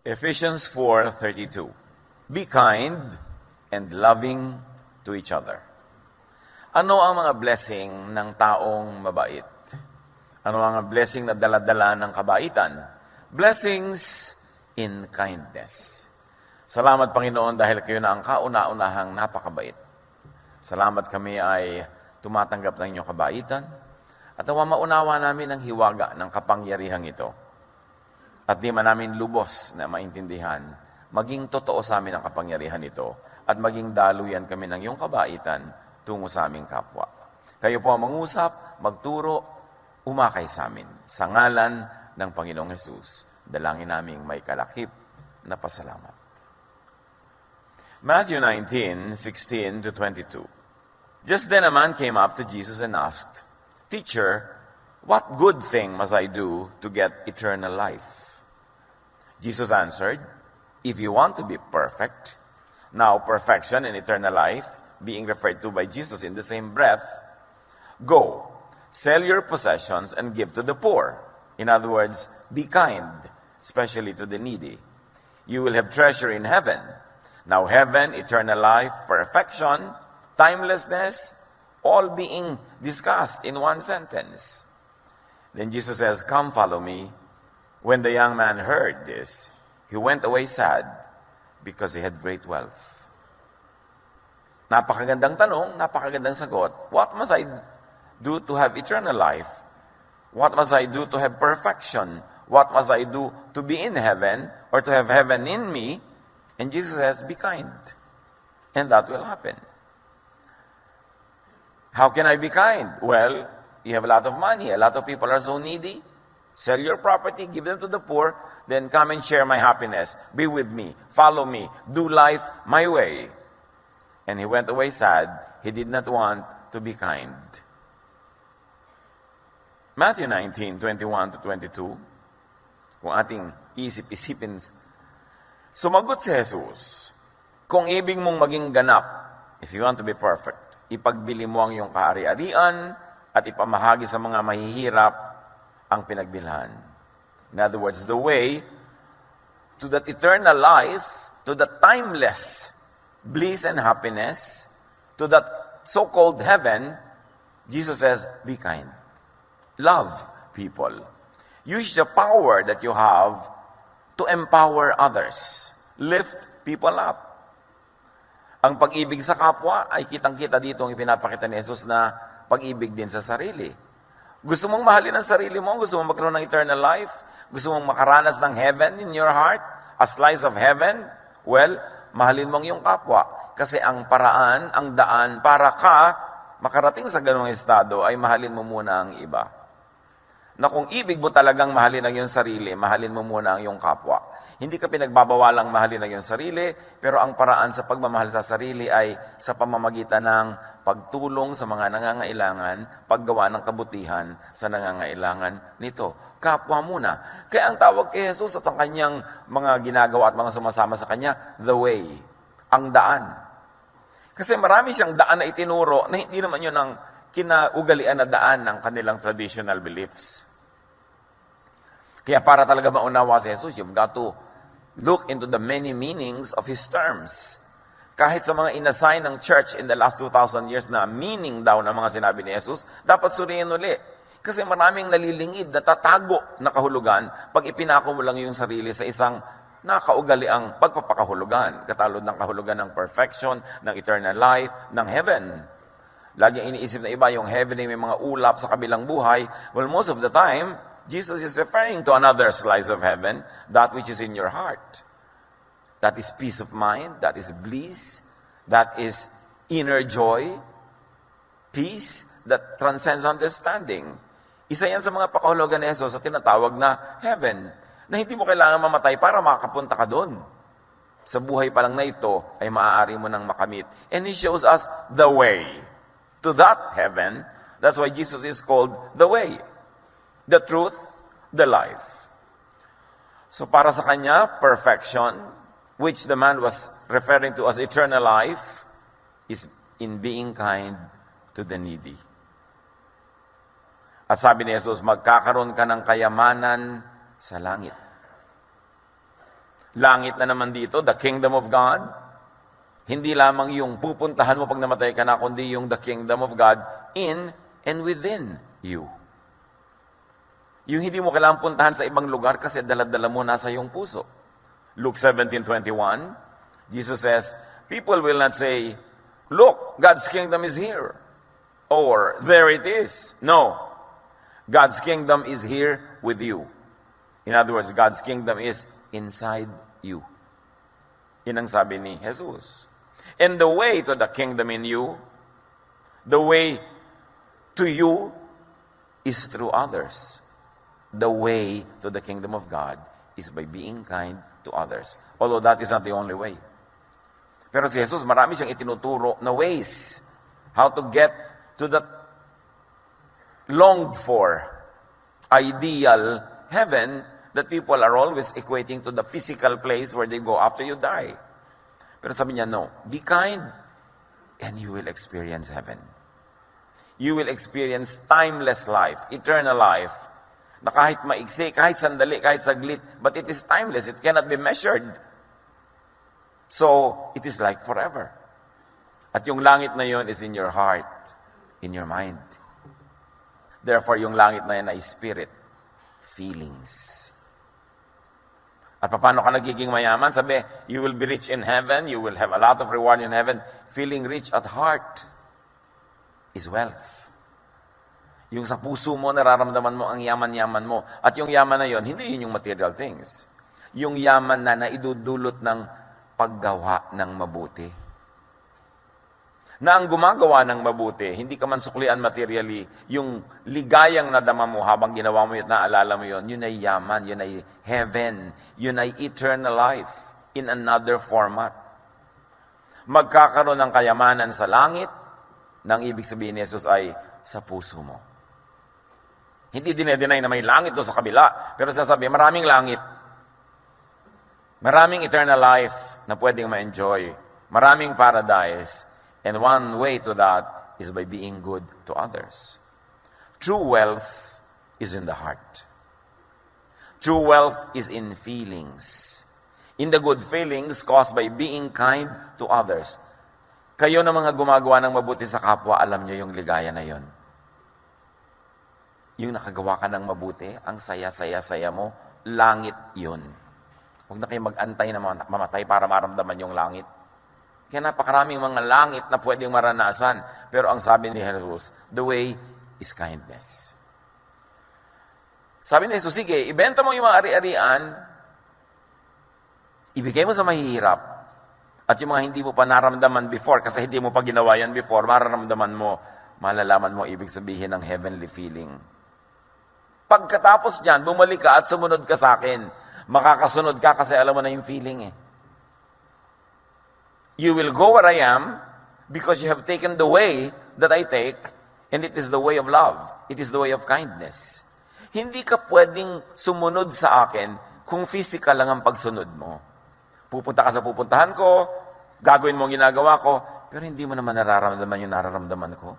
Ephesians 4:32. Be kind and loving to each other. Ano ang mga blessing ng taong mabait? Ano ang blessing na daladala ng kabaitan? Blessings in kindness. Salamat, Panginoon, dahil kayo na ang kauna-unahang napakabait. Salamat, kami ay tumatanggap ng inyong kabaitan at maunawa namin ang hiwaga ng kapangyarihang ito. At di man namin lubos na maintindihan, maging totoo sa amin ang kapangyarihan ito at maging daluyan kami ng iyong kabaitan tungo sa aming kapwa. Kayo po ang mangusap, magturo, umakay sa amin. Sa ngalan ng Panginoong Hesus, dalangin naming may kalakip na pasalamat. Matthew 19:16-22. Just then a man came up to Jesus and asked, "Teacher, what good thing must I do to get eternal life?" Jesus answered, "If you want to be perfect," now perfection and eternal life being referred to by Jesus in the same breath, "go, sell your possessions and give to the poor." In other words, be kind, especially to the needy. You will have treasure in heaven. Now heaven, eternal life, perfection, timelessness, all being discussed in one sentence. Then Jesus says, "Come, follow me." When the young man heard this, he went away sad because he had great wealth. Napakagandang tanong, napakagandang sagot. What must I do to have eternal life? What must I do to have perfection? What must I do to be in heaven or to have heaven in me? And Jesus says, be kind. And that will happen. How can I be kind? Well, you have a lot of money. A lot of people are so needy. Sell your property, give them to the poor, then come and share my happiness. Be with me. Follow me. Do life my way. And he went away sad. He did not want to be kind. Matthew 19:21-22. Kung ating isip-isipin, sumagot si Jesus, kung ibig mong maging ganap, if you want to be perfect, ipagbili mo ang iyong kaari-arian at ipamahagi sa mga mahihirap ang pinagbilhan. In other words, the way to that eternal life, to that timeless bliss and happiness, to that so-called heaven, Jesus says, be kind. Love people. Use the power that you have to empower others. Lift people up. Ang pag-ibig sa kapwa ay kitang-kita dito ang ipinapakita ni Jesus na pag-ibig din sa sarili. Gusto mong mahalin ang sarili mo? Gusto mong magkaroon ng eternal life? Gusto mong makaranas ng heaven in your heart? A slice of heaven? Well, mahalin mo ang iyong kapwa. Kasi ang paraan, ang daan para ka makarating sa ganung estado ay mahalin mo muna ang iba. Na kung ibig mo talagang mahalin ang iyong sarili, mahalin mo muna ang iyong kapwa. Hindi ka pinagbabawalang mahalin ang iyong sarili, pero ang paraan sa pagmamahal sa sarili ay sa pamamagitan ng pagtulong sa mga nangangailangan, paggawa ng kabutihan sa nangangailangan nito. Kapwa muna. Kaya ang tawag kay Jesus at ang kanyang mga ginagawa at mga sumasama sa kanya, the way, ang daan. Kasi marami siyang daan na itinuro na hindi naman yun ang kinaugalian na daan ng kanilang traditional beliefs. Kaya para talaga maunawa si Jesus, you've got to look into the many meanings of His terms. Kahit sa mga inassign ng church in the last 2,000 years na meaning daw ng mga sinabi ni Jesus, dapat suriin uli. Kasi maraming nalilingid, natatago na kahulugan pag ipinako mo lang yung sarili sa isang nakaugaliang pagpapakahulugan. Katulad ng kahulugan ng perfection, ng eternal life, ng heaven. Laging iniisip na iba, yung heaven ay may mga ulap sa kabilang buhay. Well, most of the time, Jesus is referring to another slice of heaven, that which is in your heart. That is peace of mind, that is bliss, that is inner joy, peace that transcends understanding. Isa yan sa mga pakahulugan ni Jesus sa tinatawag na heaven, na hindi mo kailangan mamatay para makapunta ka doon. Sa buhay pa lang na ito ay maaari mo nang makamit. And He shows us the way to that heaven. That's why Jesus is called the way, the truth, the life. So para sa kanya, perfection, which the man was referring to as eternal life, is in being kind to the needy. At sabi ni Jesus, magkakaroon ka ng kayamanan sa langit. langit na naman dito, the kingdom of God. Hindi lamang yung pupuntahan mo pag namatay ka na, kundi yung the kingdom of God in and within you. Yung hindi mo kailangang puntahan sa ibang lugar kasi dala-dala mo nasa iyong puso. Luke 17:21, Jesus says, people will not say, look, God's kingdom is here. Or, there it is. No. God's kingdom is here with you. In other words, God's kingdom is inside you. Yun ang sabi ni Jesus. And the way to the kingdom in you, the way to you is through others. The way to the kingdom of God is by being kind to others. Although that is not the only way. Pero si Jesus, marami siyang itinuturo na ways how to get to that longed for ideal heaven that people are always equating to the physical place where they go after you die. Pero sabi niya, no, be kind and you will experience heaven. You will experience timeless life, eternal life, na kahit maigsi, kahit sandali, kahit saglit, but it is timeless. It cannot be measured. So, it is like forever. At yung langit na yon is in your heart, in your mind. Therefore, yung langit na yan ay spirit, feelings. At paano ka nagiging mayaman? Sabi, you will be rich in heaven, you will have a lot of reward in heaven. Feeling rich at heart is wealth. Yung sa puso mo, nararamdaman mo ang yaman-yaman mo. At yung yaman na yon, hindi yun yung material things. Yung yaman na naidudulot ng paggawa ng mabuti. Na ang gumagawa ng mabuti, hindi ka man suklian materially, yung ligayang nadama mo habang ginawa mo yun, naalala mo yun, yun ay yaman, yun ay heaven, yun ay eternal life in another format. Magkakaroon ng kayamanan sa langit, nang ibig sabihin ni Jesus ay sa puso mo. Hindi dinedeny na may langit doon sa kabila, pero sasabi, maraming langit. Maraming eternal life na pwedeng ma-enjoy. Maraming paradise. And one way to that is by being good to others. True wealth is in the heart. True wealth is in feelings. In the good feelings caused by being kind to others. Kayo na mga gumagawa ng mabuti sa kapwa, alam nyo yung ligaya na yon. Yung nakagawa ka ng mabuti, ang saya-saya-saya mo, langit yon. Huwag na kayo mag-antay na mamatay para maramdaman yung langit. Kaya napakaraming mga langit na pwedeng maranasan. Pero ang sabi ni Jesus, the way is kindness. Sabi ni Jesus, sige, ibenta mo yung mga ari-arian, ibigay mo sa mahihirap, at yung mga hindi mo pa naramdaman before, kasi hindi mo pa ginawa yan before, mararamdaman mo, malalaman mo ibig sabihin ng heavenly feeling. Pagkatapos niyan, bumalik ka at sumunod ka sa akin. Makakasunod ka kasi alam mo na yung feeling eh. You will go where I am because you have taken the way that I take, and it is the way of love. It is the way of kindness. Hindi ka pwedeng sumunod sa akin kung physical lang ang pagsunod mo. Pupunta ka sa pupuntahan ko, gagawin mo ang ginagawa ko, pero hindi mo naman nararamdaman yung nararamdaman ko.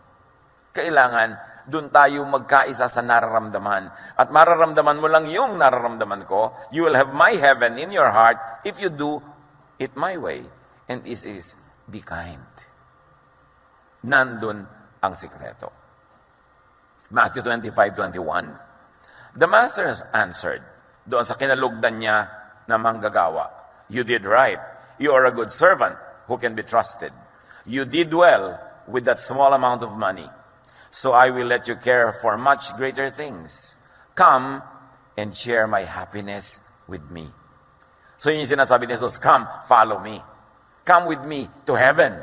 Kailangan, doon tayo magkaisa sa nararamdaman. At mararamdaman mo lang yung nararamdaman ko. You will have my heaven in your heart if you do it my way. And this is, be kind. Nandun ang sikreto. Matthew 25:21. The master has answered, doon sa kinalugdan niya na manggagawa, you did right. You are a good servant who can be trusted. You did well with that small amount of money. So I will let you care for much greater things. Come and share my happiness with me. So yun yung sinasabi ni Jesus, come, follow me. Come with me to heaven.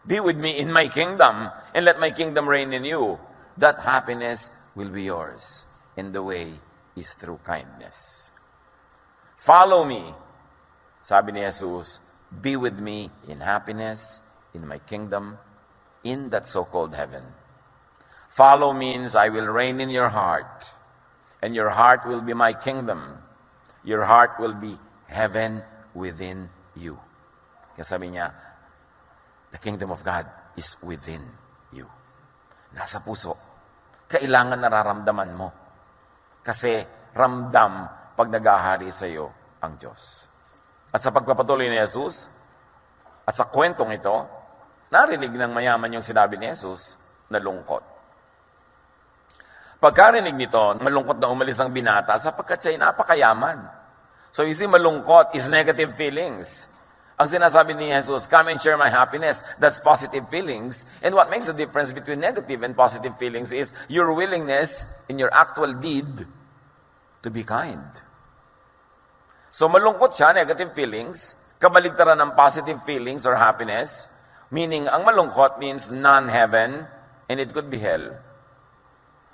Be with me in my kingdom and let my kingdom reign in you. That happiness will be yours. And the way is through kindness. Follow me. Sabi ni Jesus, be with me in happiness, in my kingdom, in that so-called heaven. Follow means I will reign in your heart. And your heart will be my kingdom. Your heart will be heaven within you. Kaya sabi niya, the kingdom of God is within you. Nasa puso. Kailangan nararamdaman mo. Kasi ramdam pag nagahari sa iyo ang Diyos. At sa pagpapatuloy ni Jesus, at sa kwentong ito, narinig ng mayaman yung sinabi ni Jesus, nalungkot. Pagkarinig nito, malungkot na umalis ang binata sapagkat siya'y napakayaman. So you see, malungkot is negative feelings. Ang sinasabi ni Jesus, come and share my happiness, that's positive feelings. And what makes the difference between negative and positive feelings is your willingness in your actual deed to be kind. So malungkot siya, negative feelings, kabaligtaran ng positive feelings or happiness, meaning ang malungkot means non-heaven, and it could be hell.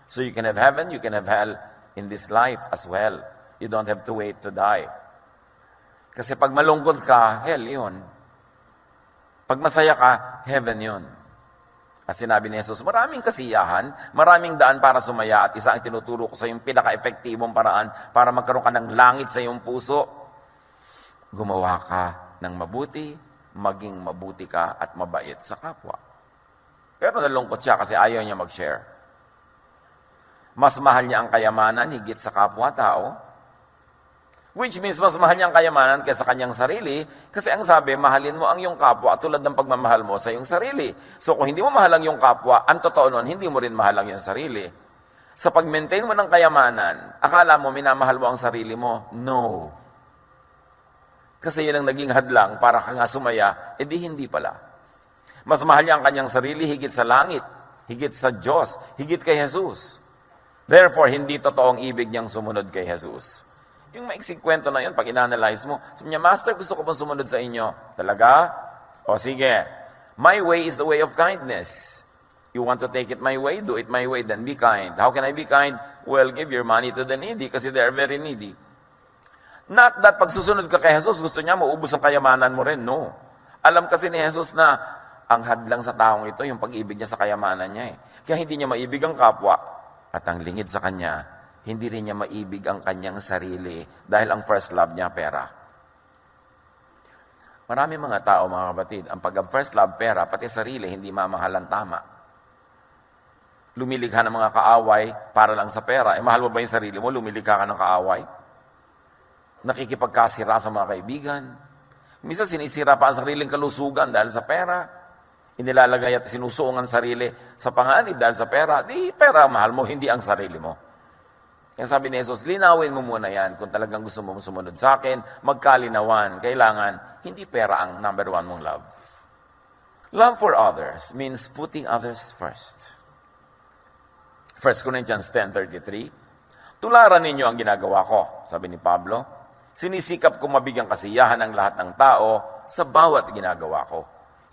So you can have heaven, you can have hell in this life as well. You don't have to wait to die. Kasi pag malungkot ka, hell yun. Pag masaya ka, heaven yun. At sinabi ni Jesus, maraming kasiyahan, maraming daan para sumaya, at isa ang tinuturo ko sa yung pinaka-epektibong paraan para magkaroon ka ng langit sa iyong puso. Gumawa ka ng mabuti, maging mabuti ka at mabait sa kapwa. Pero nalungkot siya kasi ayaw niya mag-share. Mas mahal niya ang kayamanan higit sa kapwa-tao, which means mas mahal niya ang kayamanan kaysa kanyang sarili, kasi ang sabi, mahalin mo ang iyong kapwa tulad ng pagmamahal mo sa iyong sarili. So kung hindi mo mahal ang iyong kapwa, ang totoo nun, hindi mo rin mahal ang iyong sarili. Sa pag-maintain mo ng kayamanan, akala mo minamahal mo ang sarili mo? No. Kasi yun ang naging hadlang para ka nga sumaya, edi hindi pala. Mas mahal niya ang kanyang sarili higit sa langit, higit sa Diyos, higit kay Jesus. Therefore, hindi totoong ibig niyang sumunod kay Jesus. Yung maiksing kwento na yun, pag inanalyze mo, sabi niya, Master, gusto ko pong sumunod sa inyo. Talaga? O sige, my way is the way of kindness. You want to take it my way? Do it my way, then be kind. How can I be kind? Well, give your money to the needy kasi they are very needy. Not that pag susunod ka kay Jesus, gusto niya maubos ang kayamanan mo rin. No. Alam kasi ni Jesus na ang hadlang sa taong ito, yung pag-ibig niya sa kayamanan niya. Kaya hindi niya maibig ang kapwa at ang lingid sa kanya, hindi rin niya maibig ang kanyang sarili dahil ang first love niya, pera. Marami mga tao, mga kapatid, ang pag-first love, pera, pati sarili, hindi mamahalan tama. Lumilikha ng mga kaaway para lang sa pera. Mahal mo ba yung sarili mo? Lumilikha ka ng kaaway? Nakikipagkasira sa mga kaibigan. Minsan sinisira pa ang sariling kalusugan dahil sa pera. Inilalagay at sinusuong ang sarili sa panganib dahil sa pera. Di pera mahal mo, hindi ang sarili mo. Kaya sabi ni Jesus, linawin mo muna yan. Kung talagang gusto mo sumunod sa akin, magkalinawan. Kailangan, hindi pera ang number one mong love. Love for others means putting others first. 1 Corinthians 10:33, tularan ninyo ang ginagawa ko, sabi ni Pablo. Sinisikap kong mabigyan kasiyahan ang lahat ng tao sa bawat ginagawa ko.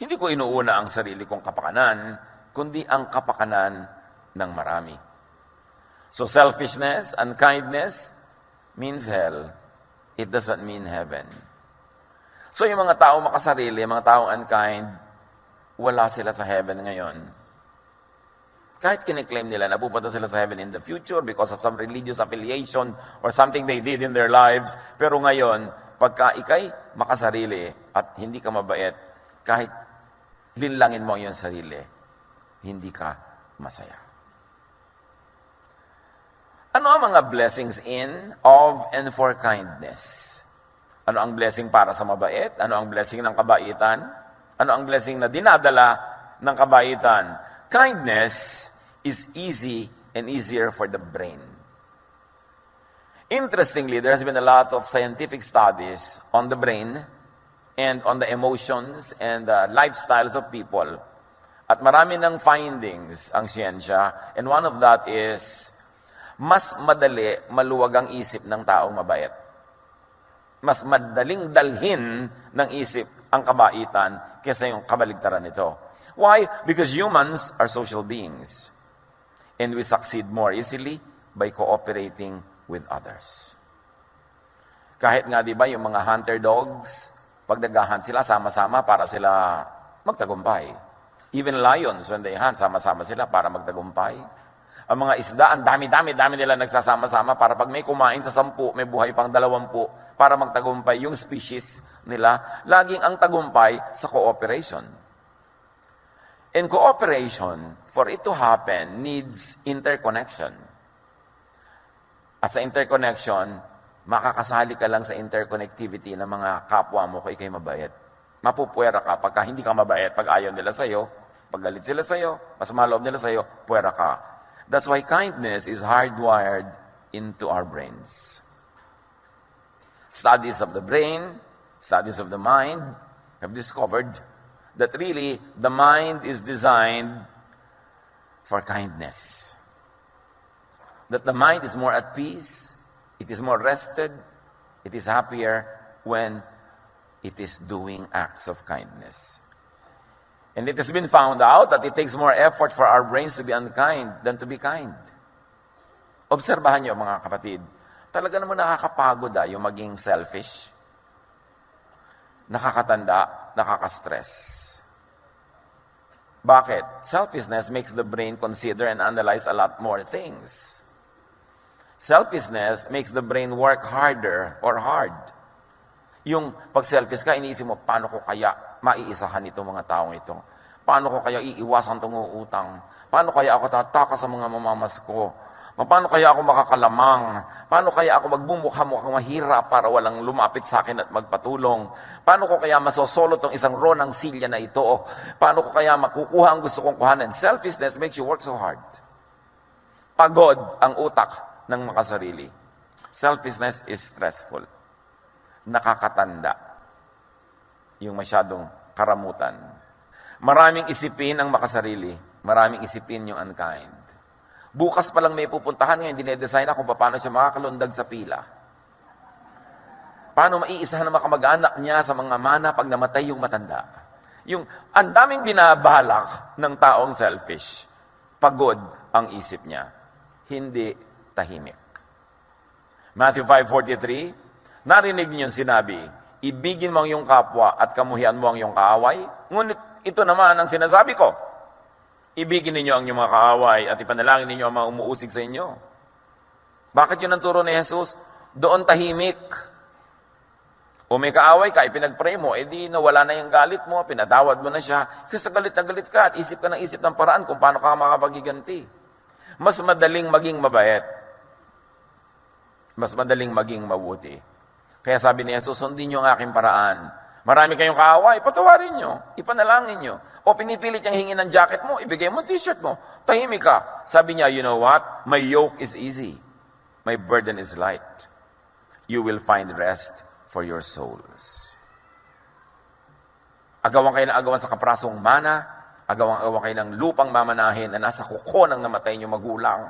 Hindi ko inuuna ang sarili kong kapakanan, kundi ang kapakanan ng marami. So selfishness and kindness means hell. It doesn't mean heaven. So yung mga tao makasarili, mga taong unkind, wala sila sa heaven ngayon. Kahit kiniklaim nila na pupunta sila sa heaven in the future because of some religious affiliation or something they did in their lives. Pero ngayon, pagka ikay makasarili at hindi ka mabait, kahit linlangin mo yung sarili, hindi ka masaya. Ano ang mga blessings in, of, and for kindness? Ano ang blessing para sa mabait? Ano ang blessing ng kabaitan? Ano ang blessing na dinadala ng kabaitan? Kindness is easy and easier for the brain. Interestingly, there has been a lot of scientific studies on the brain and on the emotions and the lifestyles of people. At marami ng findings ang siyensya, and one of that is mas madali maluwag ang isip ng taong mabait. Mas madaling dalhin ng isip ang kabaitan kaysa yung kabaligtaran nito. Why? Because humans are social beings. And we succeed more easily by cooperating with others. Kahit nga, di ba, yung mga hunter dogs, pag nag-hunt sila, sama-sama para sila magtagumpay. Even lions, when they hunt, sama-sama sila para magtagumpay. Ang mga isda, ang dami nila nagsasama-sama para pag may kumain sa 10, may buhay pang 20 para magtagumpay yung species nila. Laging ang tagumpay sa cooperation. And cooperation, for it to happen, needs interconnection. At sa interconnection, makakasali ka lang sa interconnectivity ng mga kapwa mo kung ikay mabait. Mapupwera ka pagka hindi ka mabait, pag ayaw nila sa'yo, pag galit sila sa'yo, mas maloob nila sa'yo, puwera ka. That's why kindness is hardwired into our brains. Studies of the brain, studies of the mind have discovered that really the mind is designed for kindness. That the mind is more at peace, it is more rested, it is happier when it is doing acts of kindness. And it has been found out that it takes more effort for our brains to be unkind than to be kind. Obserbahan niyo mga kapatid, talaga naman nakakapagod yung maging selfish. Nakakatanda, nakaka-stress. Bakit? Selfishness makes the brain consider and analyze a lot more things. Selfishness makes the brain work harder or hard. Yung pag selfish ka, iniisip mo, paano ko kaya maiisahan itong mga taong ito? Paano ko kaya iiwasan itong utang? Paano kaya ako tataka sa mga mamamas ko? Paano kaya ako makakalamang? Paano kaya ako magbumukha-mukhang mahirap para walang lumapit sa akin at magpatulong? Paano ko kaya masosolo tong isang ro ng silya na ito? Paano ko kaya makukuha ang gusto kong kuhanan? Selfishness makes you work so hard. Pagod ang utak ng makasarili. Selfishness is stressful. Nakakatanda. Yung masyadong karamutan. Maraming isipin ang makasarili. Maraming isipin yung unkind. Bukas pa lang may pupuntahan ngayon, dinedesign na kung paano siya makakalundag sa pila. Paano maiisahan ng mga kamag-anak niya sa mga mana pag namatay yung matanda. Yung ang daming binabalak ng taong selfish. Pagod ang isip niya. Hindi tahimik. Matthew 5:43, narinig niyo yung sinabi, ibigin mo ang iyong kapwa at kamuhian mo ang iyong kaaway. Ngunit ito naman ang sinasabi ko, ibigin ninyo ang inyong mga kaaway at ipanalangin ninyo ang mga umuusig sa inyo. Bakit yun ang turo ni Jesus? Doon tahimik. O may kaaway ka, ipinag-pray mo, edi nawala na yung galit mo, pinatawad mo na siya. Kasi galit na galit ka at isip ka ng paraan kung paano ka makapagiganti. Mas madaling maging mabait. Mas madaling maging mabuti. Kaya sabi ni Jesus, sundin niyo ang aking paraan. Marami kayong kaaway, patawarin niyo, ipanalangin niyo. O pinipilit niyang hingin ng jacket mo, ibigay mo t-shirt mo, tahimik ka. Sabi niya, you know what? My yoke is easy. My burden is light. You will find rest for your souls. Agawan kayo na agawan sa kaprasong mana, agawan kayo ng lupang mamanahin na nasa kuko ng namatay niyong magulang.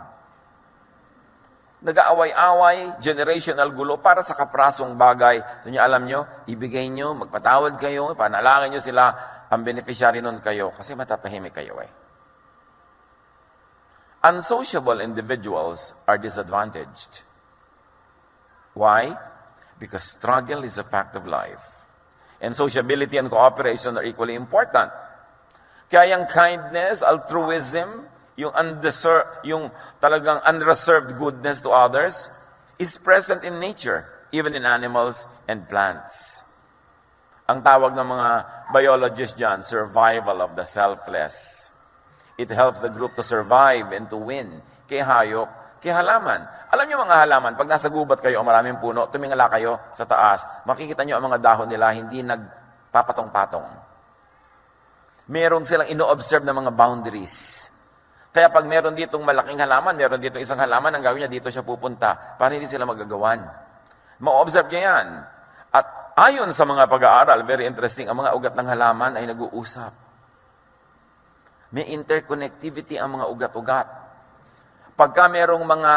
Nag-aaway-away, generational gulo para sa kaprasong bagay. So niyo, alam niyo, ibigay niyo, magpatawad kayo, panalangin niyo sila, ang beneficiary nun kayo, kasi matatahimik kayo eh. Unsociable individuals are disadvantaged. Why? Because struggle is a fact of life. And sociability and cooperation are equally important. Kaya yung kindness, altruism, yung talagang unreserved goodness to others is present in nature, even in animals and plants. Ang tawag ng mga biologists dyan, survival of the selfless. It helps the group to survive and to win. Kaya hayop, kaya halaman. Alam niyo mga halaman, pag nasa gubat kayo o maraming puno, tumingala kayo sa taas, makikita niyo ang mga dahon nila hindi nagpapatong-patong. Meron silang ino-observe na mga boundaries. Kaya pag meron ditong malaking halaman, meron ditong isang halaman, ang gawin niya, dito siya pupunta para hindi sila magagawan. Ma-observe niya yan. At ayon sa mga pag-aaral, very interesting, ang mga ugat ng halaman ay nag-uusap. May interconnectivity ang mga ugat-ugat. Pagka merong mga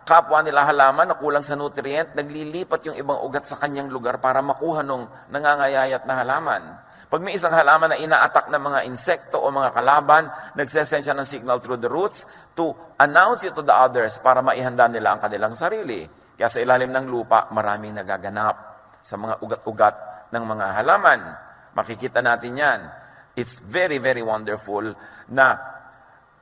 kapwa nila halaman na kulang sa nutrient, naglilipat yung ibang ugat sa kanyang lugar para makuha nung nangangayayat na halaman. Pag may isang halaman na ina-attack ng mga insekto o mga kalaban, nagsesend siya ng signal through the roots to announce it to the others para maihanda nila ang kanilang sarili. Kaya sa ilalim ng lupa, maraming nagaganap sa mga ugat-ugat ng mga halaman. Makikita natin yan. It's very, very wonderful na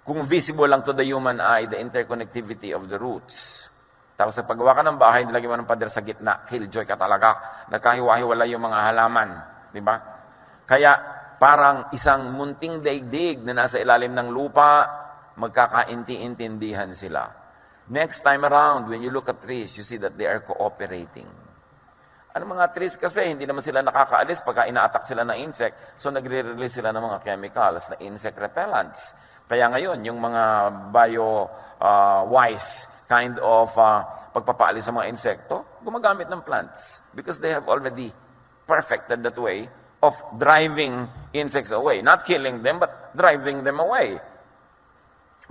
kung visible lang to the human eye, the interconnectivity of the roots. Tapos sa paggawa ka ng bahay, nilagyan mo ng pader sa gitna, killjoy ka talaga. Nagkahiwa-hiwala yung mga halaman. Di ba? Kaya parang isang munting daigdig na nasa ilalim ng lupa, magkakainti-intindihan sila. Next time around, when you look at trees, you see that they are cooperating. Ano mga trees kasi, hindi naman sila nakakaalis pagka ina-attack sila ng insect, so nagre-release sila ng mga chemicals na insect repellents. Kaya ngayon, yung mga bio-wise kind of pagpapaalis sa mga insekto, gumagamit ng plants because they have already perfected that way of driving insects away. Not killing them, but driving them away.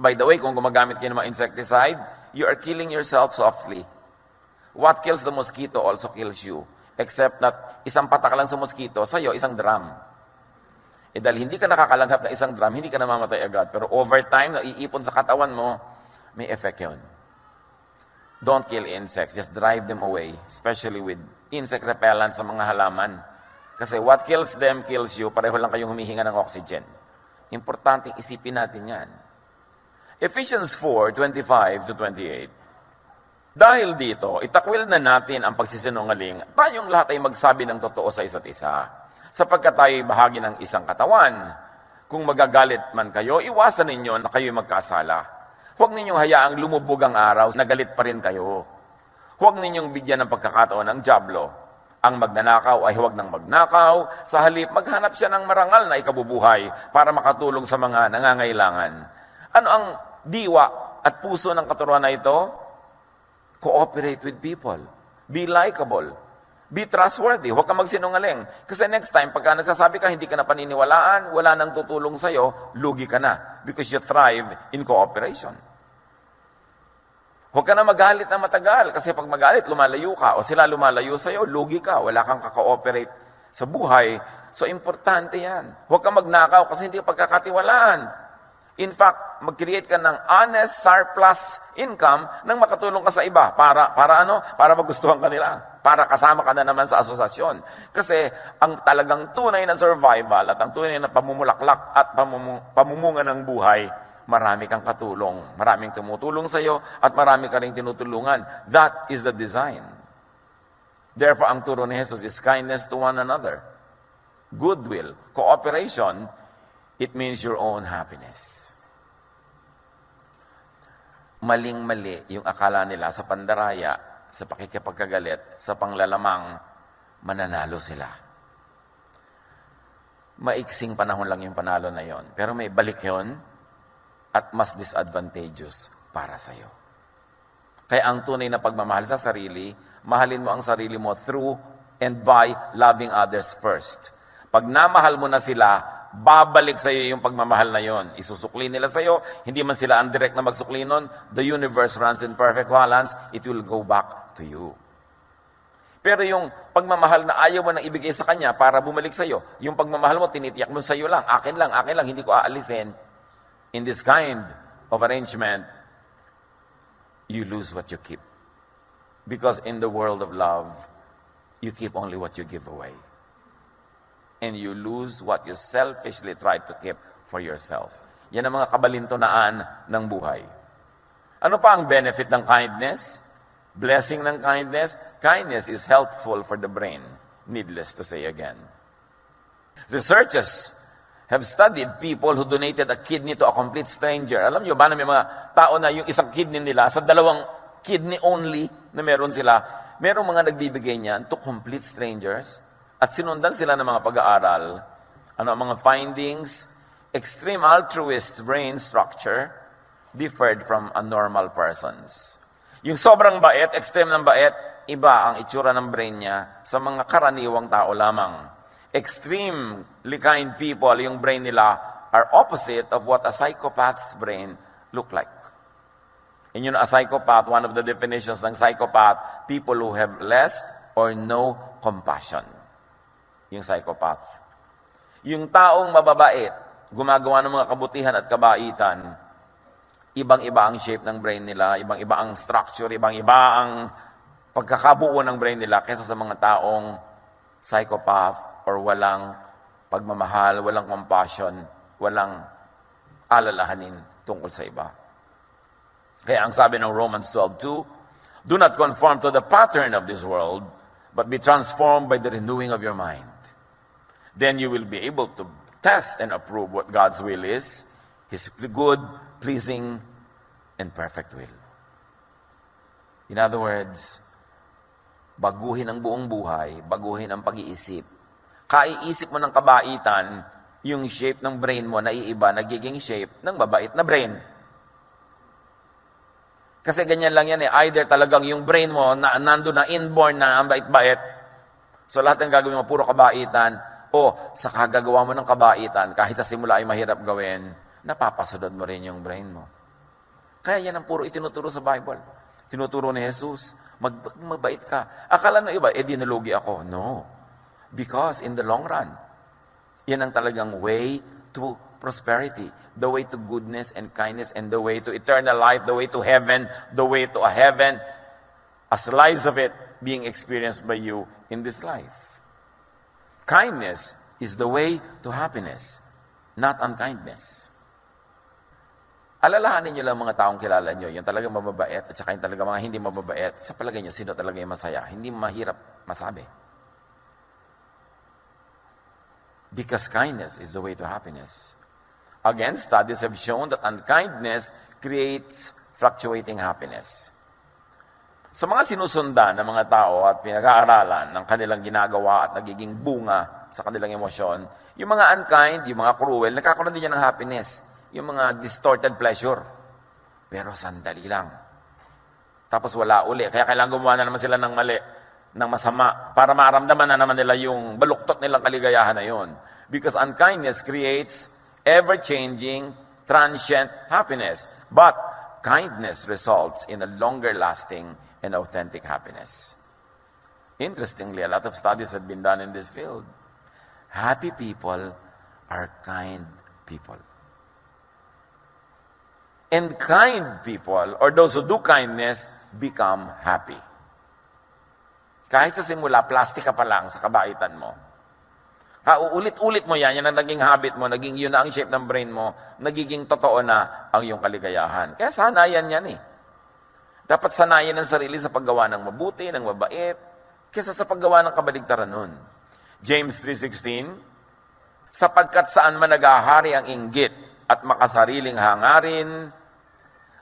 By the way, kung gumagamit kayo ng mga insecticide, you are killing yourself softly. What kills the mosquito also kills you. Except that isang patak lang sa mosquito, sa'yo isang drum. Dahil hindi ka nakakalanghap ng isang drum, hindi ka namamatay agad. Pero over time, naiipon sa katawan mo, may effect yun. Don't kill insects. Just drive them away. Especially with insect repellent sa mga halaman. Kasi what kills them kills you. Pareho lang kayong humihinga ng oxygen. Importante isipin natin yan. Ephesians 4:25-28. Dahil dito, itakwil na natin ang pagsisinungaling. Tayong lahat ay magsabi ng totoo sa isa't isa. Sapagkat tayo ay bahagi ng isang katawan. Kung magagalit man kayo, iwasan ninyo na kayo'y magkasala. Huwag ninyong hayaang lumubog ang araw, nagalit pa rin kayo. Huwag ninyong bigyan ng pagkakataon ng dyablo. Ang magnanakaw ay huwag nang magnakaw. Sa halip, maghanap siya ng marangal na ikabubuhay para makatulong sa mga nangangailangan. Ano ang diwa at puso ng katuruan na ito? Cooperate with people. Be likable. Be trustworthy. Huwag kang magsinungaling. Kasi next time, pagka nagsasabi ka, hindi ka na paniniwalaan, wala nang tutulong sa'yo, lugi ka na. Because you thrive in cooperation. Huwag ka na magalit na matagal. Kasi pag magalit, lumalayo ka. O sila lumalayo sa'yo, lugi ka. Wala kang kaka-ooperate sa buhay. So, importante yan. Huwag kang magnakaw kasi hindi ka pagkakatiwalaan. In fact, mag-create ka ng honest surplus income nang makatulong ka sa iba. Para ano? Para magustuhan ka nila. Para kasama ka na naman sa asosasyon. Kasi ang talagang tunay na survival at ang tunay na pamumulaklak at pamumunga ng buhay, marami kang katulong. Maraming tumutulong sa iyo at marami ka rin tinutulungan. That is the design. Therefore, ang turo ni Jesus is kindness to one another. Goodwill, cooperation, it means your own happiness. Maling-mali yung akala nila sa pandaraya, sa pakikipagkagalit, sa panglalamang, mananalo sila. Maiksing panahon lang yung panalo na yon. Pero may balik yon at mas disadvantageous para sa'yo. Kaya ang tunay na pagmamahal sa sarili, mahalin mo ang sarili mo through and by loving others first. Pag namahal mo na sila, babalik sa iyo yung pagmamahal na yon. Isusukli nila sa iyo, hindi man sila ang direct na magsukli nun, the universe runs in perfect balance, it will go back to you. Pero yung pagmamahal na ayaw mo nang ibigay sa kanya para bumalik sa iyo, yung pagmamahal mo, tinitiyak mo sa iyo lang, akin lang, hindi ko aalisin. In this kind of arrangement, you lose what you keep. Because in the world of love, you keep only what you give away. And you lose what you selfishly try to keep for yourself. Yan ang mga kabalintunaan ng buhay. Ano pa ang benefit ng kindness? Blessing ng kindness? Kindness is healthful for the brain. Needless to say again. Researchers have studied people who donated a kidney to a complete stranger. Alam nyo ba na may mga tao na yung isang kidney nila, sa dalawang kidney only na meron sila, merong mga nagbibigay niyan to complete strangers. At sinundan sila ng mga pag-aaral, ano ang mga findings, extreme altruist brain structure differed from a normal person's. Yung sobrang bait, extreme ng bait, iba ang itsura ng brain niya sa mga karaniwang tao lamang. Extremely kind people, yung brain nila are opposite of what a psychopath's brain look like. And yun, a psychopath, one of the definitions ng psychopath, people who have less or no compassion. Yung psychopath. Yung taong mababait, gumagawa ng mga kabutihan at kabaitan, ibang-iba ang shape ng brain nila, ibang-iba ang structure, ibang-iba ang pagkakabuo ng brain nila kaysa sa mga taong psychopath or walang pagmamahal, walang compassion, walang alalahanin tungkol sa iba. Kaya ang sabi ng Romans 12:2, do not conform to the pattern of this world, but be transformed by the renewing of your mind. Then you will be able to test and approve what God's will is, His good, pleasing, and perfect will. In other words, baguhin ang buong buhay, baguhin ang pag-iisip. Kaiisip mo ng kabaitan, yung shape ng brain mo naiiba, nagiging shape ng mabait na brain. Kasi ganyan lang yan eh. Either talagang yung brain mo, nando na inborn na ang bait-bait. So lahat ng gagawin mo, puro kabaitan. O sa kagagawa mo ng kabaitan, kahit sa simula ay mahirap gawin, napapasunod mo rin yung brain mo. Kaya yan ang puro itinuturo sa Bible. Tinuturo ni Jesus, magbait ka. Akala na iba, dinulugi ako. No. Because in the long run, yan ang talagang way to prosperity, the way to goodness and kindness, and the way to eternal life, the way to heaven, the way to a heaven, a slice of it being experienced by you in this life. Kindness is the way to happiness, not unkindness. Alalahanin nyo lang mga taong kilala nyo, yung talagang mababait at saka yung talagang mga hindi mababait. Sa palagay nyo, sino talaga yung masaya? Hindi mahirap masabi. Because kindness is the way to happiness. Again, studies have shown that unkindness creates fluctuating happiness. Sa mga sinusundan ng mga tao at pinag-aaralan ng kanilang ginagawa at nagiging bunga sa kanilang emosyon, yung mga unkind, yung mga cruel, nagkakaroon din yan ng happiness. Yung mga distorted pleasure. Pero sandali lang. Tapos wala uli. Kaya kailangan gumawa na naman sila ng mali, ng masama, para maramdaman na naman nila yung baluktot nilang kaligayahan na yun. Because unkindness creates ever-changing, transient happiness. But kindness results in a longer-lasting and authentic happiness. Interestingly, a lot of studies have been done in this field. Happy people are kind people. And kind people, or those who do kindness, become happy. Kahit sa simula, plastic ka pa lang sa kabaitan mo. Kauulit-ulit mo yan ang naging habit mo, naging yun na ang shape ng brain mo, nagiging totoo na ang iyong kaligayahan. Kaya sanayan yan eh. Dapat sanayan ang sarili sa paggawa ng mabuti, ng mabait, kaysa sa paggawa ng kabaligtaran nun. James 3:16, sapagkat saan man nagahari ang inggit at makasariling hangarin,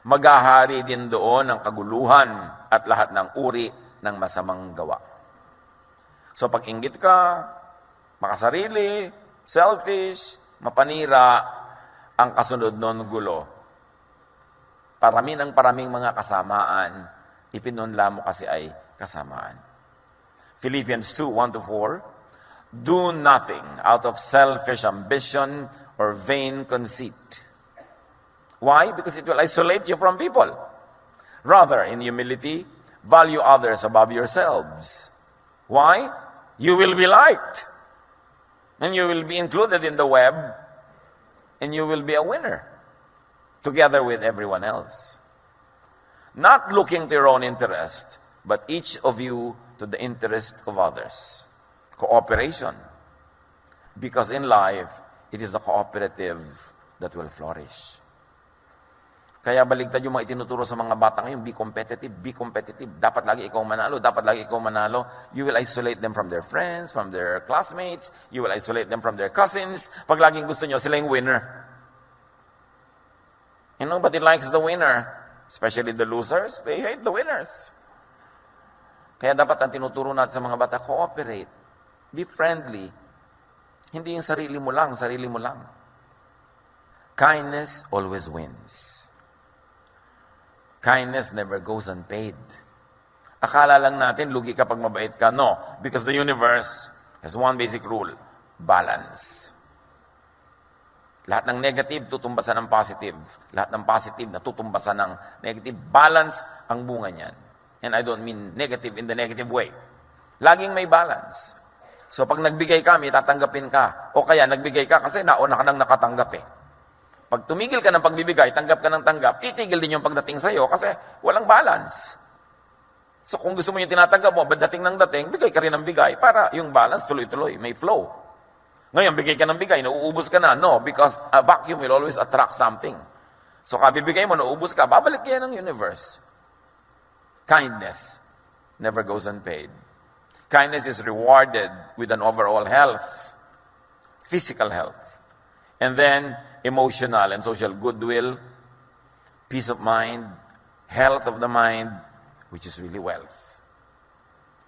maghahari din doon ang kaguluhan at lahat ng uri ng masamang gawa. So pag inggit ka, makasarili, selfish, mapanira, ang kasunod nun gulo. Parami ng paraming mga kasamaan, ipinunla mo kasi ay kasamaan. Philippians 2:1-4, do nothing out of selfish ambition or vain conceit. Why? Because it will isolate you from people. Rather, in humility, value others above yourselves. Why? You will be liked. And you will be included in the web. And you will be a winner. Together with everyone else. Not looking to your own interest, but each of you to the interest of others. Cooperation. Because in life, it is a cooperative that will flourish. Kaya baligtad yung mga itinuturo sa mga bata ngayon, be competitive, be competitive. Dapat lagi ikaw manalo, dapat lagi ikaw manalo. You will isolate them from their friends, from their classmates. You will isolate them from their cousins. Pag laging gusto nyo, sila yung winner. And nobody likes the winner. Especially the losers, they hate the winners. Kaya dapat ang tinuturo natin sa mga bata, cooperate. Be friendly. Hindi yung sarili mo lang, sarili mo lang. Kindness always wins. Kindness never goes unpaid. Akala lang natin, lugi ka pag mabait ka. No, because the universe has one basic rule, balance. Lahat ng negative, tutumbasan ng positive. Lahat ng positive, natutumbasan ng negative. Balance ang bunga niyan. And I don't mean negative in the negative way. Laging may balance. So pag nagbigay ka, may tatanggapin ka. O kaya nagbigay ka kasi nauna ka nang nakatanggap eh. Pag tumigil ka ng pagbibigay, tanggap ka ng tanggap, titigil din yung pagdating sa'yo kasi walang balance. So kung gusto mo yung tinatanggap mo, dating ng dating, bigay ka rin ng bigay para yung balance tuloy-tuloy, may flow. Ngayon, bigay ka ng bigay, nauubos ka na. No, because a vacuum will always attract something. So kabibigay mo, nauubos ka, babalik kaya ng universe. Kindness never goes unpaid. Kindness is rewarded with an overall health, physical health, and then emotional and social goodwill, peace of mind, health of the mind, which is really wealth.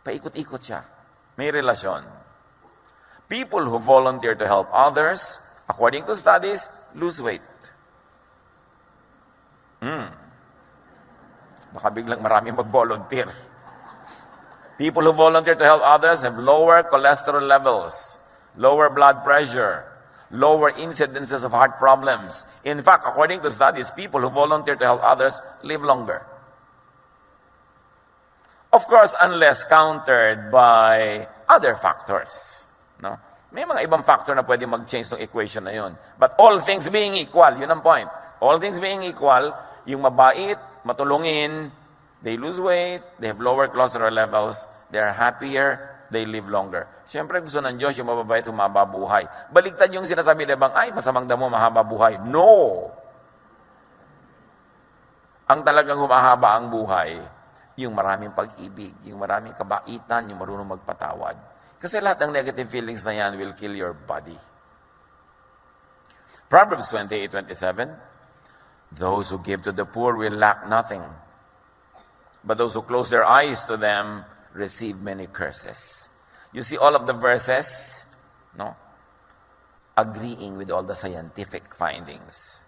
Paikot-ikot siya. May relasyon. People who volunteer to help others, according to studies, lose weight. Baka biglang maraming mag-volunteer. People who volunteer to help others have lower cholesterol levels, lower blood pressure, lower incidences of heart problems. In fact, according to studies, people who volunteer to help others live longer. Of course, unless countered by other factors. No? May mga ibang factor na pwede mag-change ng equation na yun. But all things being equal, yun ang point. All things being equal, yung mabait, matulungin, they lose weight, they have lower cholesterol levels, they are happier, they live longer. Siyempre, gusto ng Diyos yung mababait, humaba buhay. Baligtad yung sinasabi nila, ay, masamang damo, mahaba buhay. No! Ang talagang humahaba ang buhay, yung maraming pag-ibig, yung maraming kabaitan, yung marunong magpatawad. Kasi lahat ng negative feelings na yan will kill your body. Proverbs 28:27, those who give to the poor will lack nothing, but those who close their eyes to them receive many curses. You see all of the verses, no? Agreeing with all the scientific findings.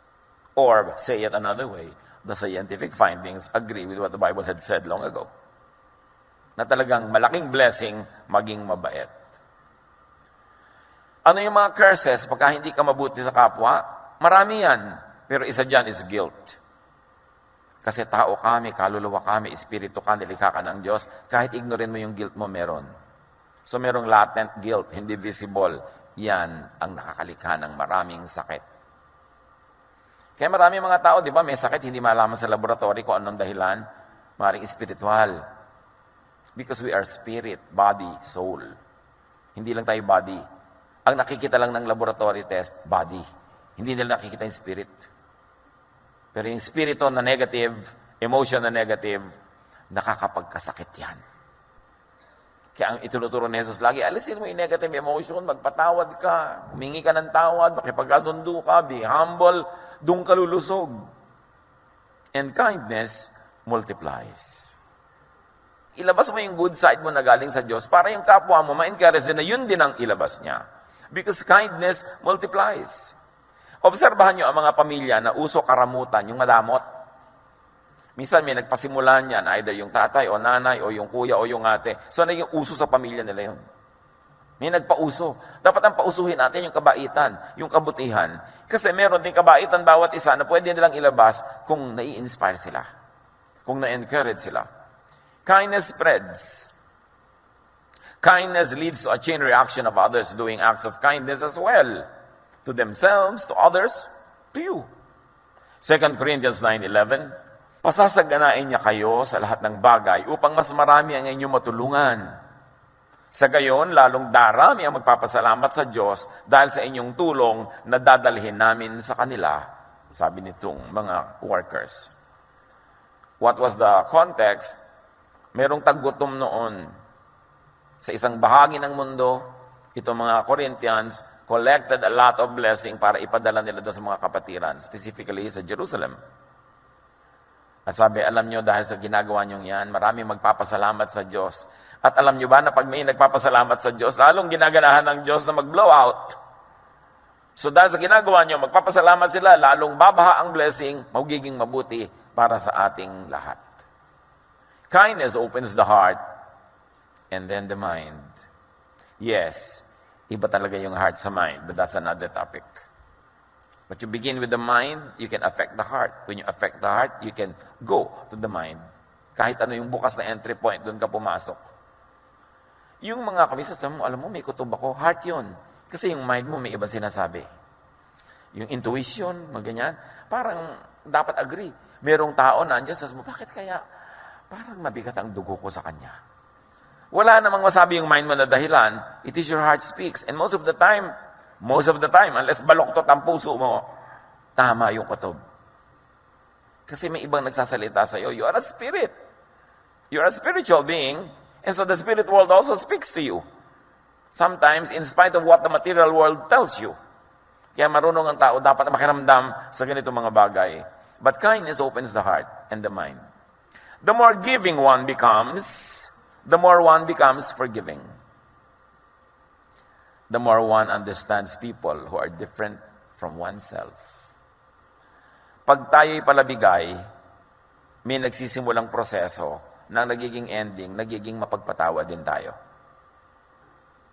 Or, say it another way, the scientific findings agree with what the Bible had said long ago. Na talagang malaking blessing maging mabait. Ano yung mga curses pagka hindi ka mabuti sa kapwa? Marami yan. Pero isa dyan is guilt. Kasi tao kami, kaluluwa kami, espiritu ka, nilikha ka ng Diyos. Kahit ignorin mo yung guilt mo, meron. So merong latent guilt, hindi visible. Yan ang nakakalikha ng maraming sakit. Kaya maraming mga tao, di ba, may sakit, hindi malaman sa laboratory kung anong dahilan. Maring espiritual. Because we are spirit, body, soul. Hindi lang tayo body. Ang nakikita lang ng laboratory test, body. Hindi nila nakikita yung spirit. Pero yung spirito na negative, emotion na negative, nakakapagkasakit yan. Kaya ang itinuturo ni Jesus lagi, alisin mo yung negative emotion, magpatawad ka, humingi ka ng tawad, makipagkasundo ka, be humble, doon ka lulusog. And kindness multiplies. Ilabas mo yung good side mo na galing sa Diyos para yung kapwa mo ma-encourage na yun din ang ilabas niya. Because kindness multiplies. Obserbahan nyo ang mga pamilya na uso karamutan, yung madamot. Minsan may nagpasimulan yan, either yung tatay o nanay o yung kuya o yung ate. So naging uso sa pamilya nila yun. May nagpauso. Dapat ang pausuhin natin yung kabaitan, yung kabutihan. Kasi meron din kabaitan bawat isa na pwede nilang ilabas kung nai-inspire sila. Kung na-encourage sila. Kindness spreads. Kindness leads to a chain reaction of others doing acts of kindness as well. To themselves, to others, to you. 2 Corinthians 9:11, pasasaganain niya kayo sa lahat ng bagay upang mas marami ang inyong matulungan. Sa gayon, lalong darami ang magpapasalamat sa Diyos dahil sa inyong tulong na dadalhin namin sa kanila, sabi nitong mga workers. What was the context? Merong taggutom noon. Sa isang bahagi ng mundo, itong mga Corinthians collected a lot of blessing para ipadala nila doon sa mga kapatiran, specifically sa Jerusalem. At sabi, alam nyo, dahil sa ginagawa nyo yan, maraming magpapasalamat sa Diyos. At alam nyo ba na pag may nagpapasalamat sa Diyos, lalong ginaganahan ng Diyos na mag-blow out. So dahil sa ginagawa nyo, magpapasalamat sila, lalong babaha ang blessing, magiging mabuti para sa ating lahat. Kindness opens the heart and then the mind. Yes, iba talaga yung heart sa mind, but that's another topic. But you begin with the mind, you can affect the heart. When you affect the heart, you can go to the mind. Kahit ano yung bukas na entry point, doon ka pumasok. Yung mga kabisa, alam mo, may kutob ako, heart yun. Kasi yung mind mo, may ibang sinasabi. Yung intuition, ganyan, parang dapat agree. Merong tao na andyan, sabi mo, bakit kaya parang mabigat ang dugo ko sa kanya? Wala namang masabi yung mind mo na dahilan, it is your heart speaks. And most of the time, unless baloktot ang puso mo, tama yung kutob. Kasi may ibang nagsasalita sa'yo, you are a spirit. You are a spiritual being, and so the spirit world also speaks to you. Sometimes, in spite of what the material world tells you. Kaya marunong ang tao, dapat makiramdam sa ganitong mga bagay. But kindness opens the heart and the mind. The more giving one becomes, the more one becomes forgiving. The more one understands people who are different from oneself. Pag tayo'y palabigay, may nagsisimulang proseso na nagiging ending, nagiging mapagpatawa din tayo.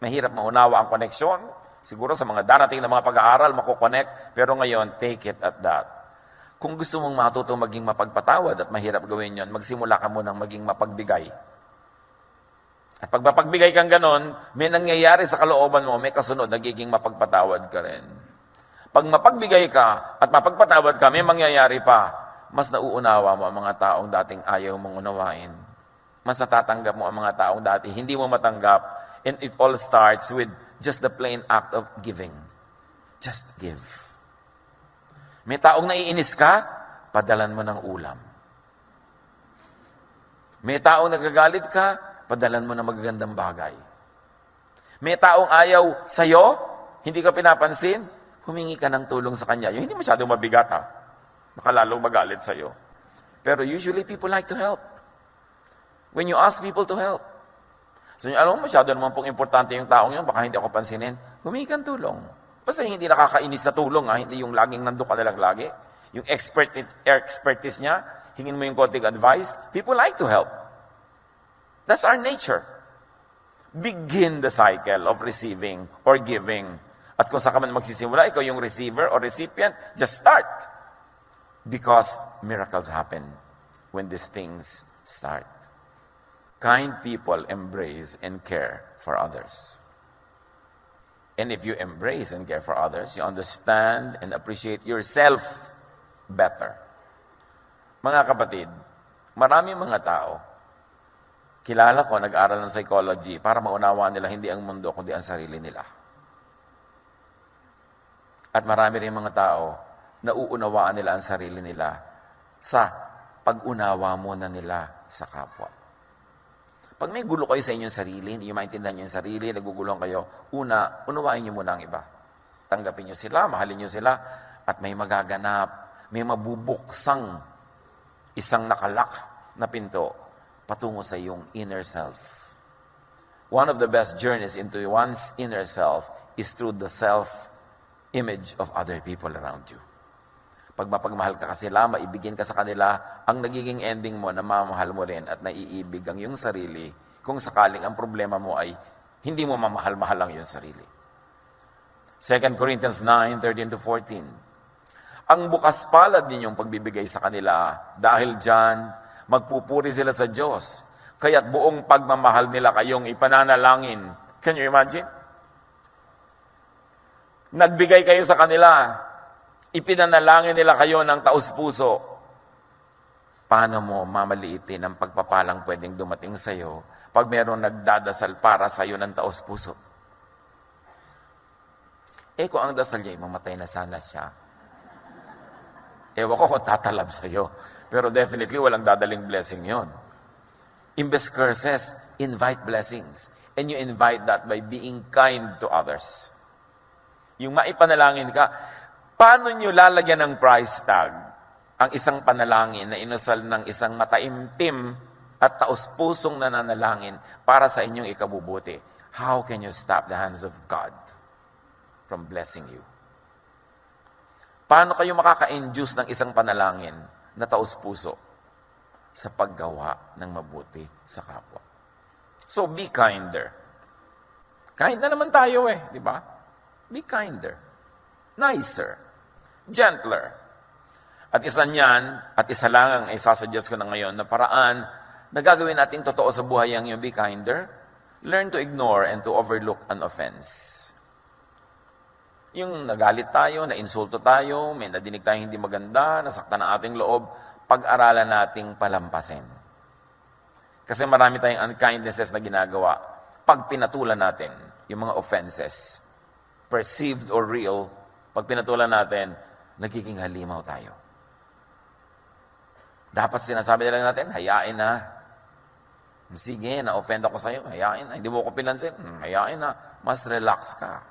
Mahirap maunawa ang koneksyon. Siguro sa mga darating na mga pag-aaral, makukonect. Pero ngayon, take it at that. Kung gusto mong matutong maging mapagpatawad at mahirap gawin yon, magsimula ka munang maging mapagbigay. At pag mapagbigay kang ganon, may nangyayari sa kalooban mo, may kasunod, nagiging mapagpatawad ka rin. Pag mapagbigay ka at mapagpatawad ka, may mangyayari pa. Mas nauunawa mo ang mga taong dating ayaw mong unawain. Mas natatanggap mo ang mga taong dati hindi mo matanggap. And it all starts with just the plain act of giving. Just give. May taong naiinis ka, padalan mo ng ulam. May taong nagagalit ka, padalan mo ng magagandang bagay. May taong ayaw sa'yo, hindi ka pinapansin, humingi ka ng tulong sa kanya. Yung hindi masyadong mabigat ha. Makalalong magalit sa'yo. Pero usually people like to help. When you ask people to help. So alam mo, masyado naman pong importante yung taong yun, baka hindi ako pansinin, humingi kang tulong. Basta hindi nakakainis na tulong ha, hindi yung laging nandun ka na lang lagi. Yung expertise niya, hingin mo yung konting advice, people like to help. That's our nature. Begin the cycle of receiving or giving. At kung saan ka man magsisimula, ikaw yung receiver or recipient, just start. Because miracles happen when these things start. Kind people embrace and care for others. And if you embrace and care for others, you understand and appreciate yourself better. Mga kapatid, marami mga tao, kilala ko, nag-aral ng psychology para maunawaan nila hindi ang mundo kundi ang sarili nila. At marami rin mga tao na uunawaan nila ang sarili nila sa pag-unawa muna nila sa kapwa. Pag may gulo kayo sa inyong sarili, hindi nyo maintindihan yung sarili, nagugulong kayo, una, unawain nyo muna ang iba. Tanggapin nyo sila, mahalin nyo sila, at may magaganap, may mabubuksang isang nakalak na pinto patungo sa iyong inner self. One of the best journeys into one's inner self is through the self-image of other people around you. Pag mapagmahal ka kasi maibigin ka sa kanila, ang nagiging ending mo na mamahal mo rin at naiibig ang iyong sarili kung sakaling ang problema mo ay hindi mo mamahal-mahal ang iyong sarili. 2 Corinthians 9:13-14. Ang bukas palad ninyong pagbibigay sa kanila, dahil dyan, magpupuri sila sa Diyos. Kaya't buong pagmamahal nila kayong ipananalangin. Can you imagine? Nagbigay kayo sa kanila, ipinanalangin nila kayo ng taos-puso. Paano mo mamaliitin ang pagpapalang pwedeng dumating sa iyo pag mayroong nagdadasal para sa iyo ng taos-puso? Kung ang dasal niya, mamatay na sana siya. Ewan ko kung tatalab sa iyo. Pero definitely, walang dadaling blessing yon. Imbes curses, invite blessings. And you invite that by being kind to others. Yung maipanalangin ka, paano nyo lalagyan ng price tag ang isang panalangin na inusal ng isang mataimtim at taos-pusong nananalangin para sa inyong ikabubuti? How can you stop the hands of God from blessing you? Paano kayo makaka-induce ng isang panalangin na taos-puso sa paggawa ng mabuti sa kapwa? So, be kinder. Kind na naman tayo di ba? Be kinder. Nicer. Gentler. At isa niyan, at isa lang ang isasuggest ko na ngayon na paraan na gagawin nating totoo sa buhay ang yung be kinder, learn to ignore and to overlook an offense. Yung nagalit tayo, na-insulto tayo, may nadinig tayo hindi maganda, nasaktan ang ating loob, pag-aralan nating palampasin. Kasi marami tayong unkindnesses na ginagawa. Pag pinatulan natin yung mga offenses, perceived or real, pag pinatulan natin, nagiging halimaw tayo. Dapat sinasabi nila natin, hayain na. Sige, na-offend ako sa'yo, hayain na. Hindi mo ko pinansin, hayain na. Mas relax ka.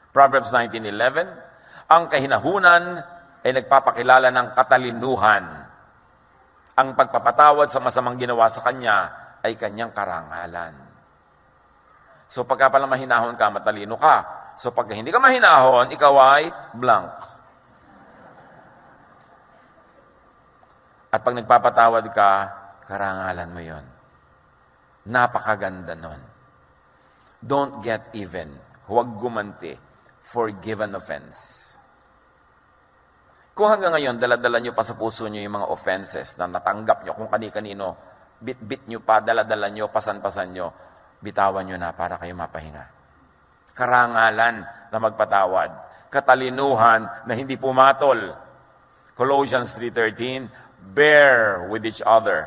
Proverbs 19:11, ang kahinahunan ay nagpapakilala ng katalinuhan. ang pagpapatawad sa masamang ginawa sa kanya ay kanyang karangalan. So pagka pala mahinahon ka, matalino ka. So pagka hindi ka mahinahon, ikaw ay blank. At pag nagpapatawad ka, karangalan mo yon. Napakaganda nun. Don't get even. Huwag gumanti. Forgive an offense. Kung hanggang ngayon, daladala nyo pa sa puso nyo yung mga offenses na natanggap nyo, kung kani-kanino, bit-bit nyo pa, daladala nyo, pasan-pasan nyo, bitawan nyo na para kayo mapahinga. Karangalan na magpatawad. Katalinuhan na hindi pumatol. Colossians 3:13, bear with each other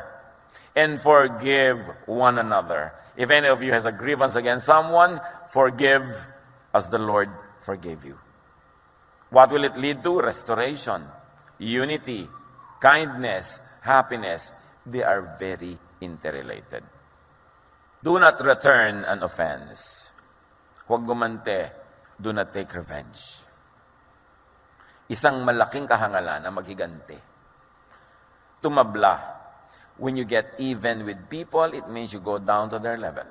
and forgive one another. If any of you has a grievance against someone, forgive as the Lord forgave you. What will it lead to? Restoration, unity, kindness, happiness. They are very interrelated. Do not return an offense. Huwag gumante. Do not take revenge. Isang malaking kahangalan na maghiganti. Tumabla. When you get even with people, it means you go down to their level.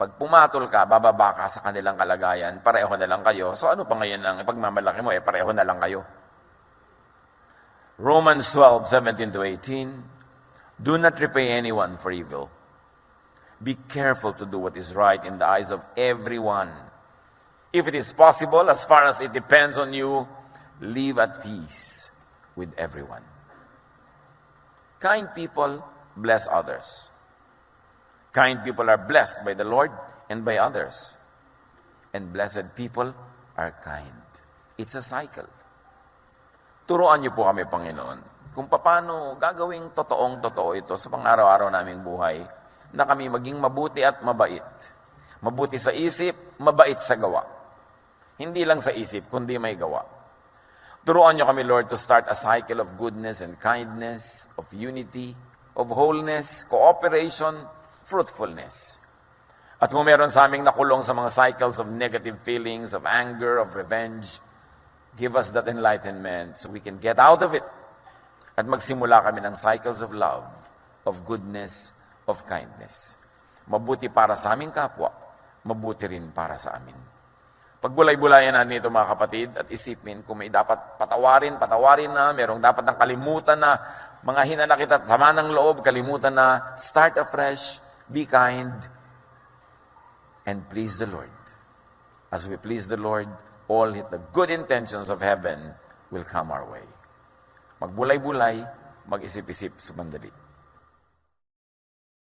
Pag pumatol ka, bababa ka sa kanilang kalagayan, pareho na lang kayo. So ano pa ngayon ang pagmamalaki mo? Pareho na lang kayo. Romans 12:17-18, do not repay anyone for evil. Be careful to do what is right in the eyes of everyone. If it is possible, as far as it depends on you, live at peace with everyone. Kind people bless others. Kind people are blessed by the Lord and by others. And blessed people are kind. It's a cycle. Turuan niyo po kami, Panginoon, kung paano gagawing totoong-totoo ito sa pang-araw-araw naming buhay, na kami maging mabuti at mabait. Mabuti sa isip, mabait sa gawa. Hindi lang sa isip, kundi may gawa. Turuan niyo kami, Lord, to start a cycle of goodness and kindness, of unity, of wholeness, cooperation, fruitfulness. At kung meron sa aming nakulong sa mga cycles of negative feelings, of anger, of revenge, give us that enlightenment so we can get out of it. At magsimula kami ng cycles of love, of goodness, of kindness. Mabuti para sa aming kapwa, mabuti rin para sa amin. Pagbulay-bulayan natin ito, mga kapatid, at isipin kung may dapat patawarin na, merong dapat ng kalimutan na, mga hinanakit at sama ng loob, kalimutan na, start afresh, be kind, and please the Lord. As we please the Lord, all the good intentions of heaven will come our way. Magbulay-bulay, mag-isip-isip sumandali.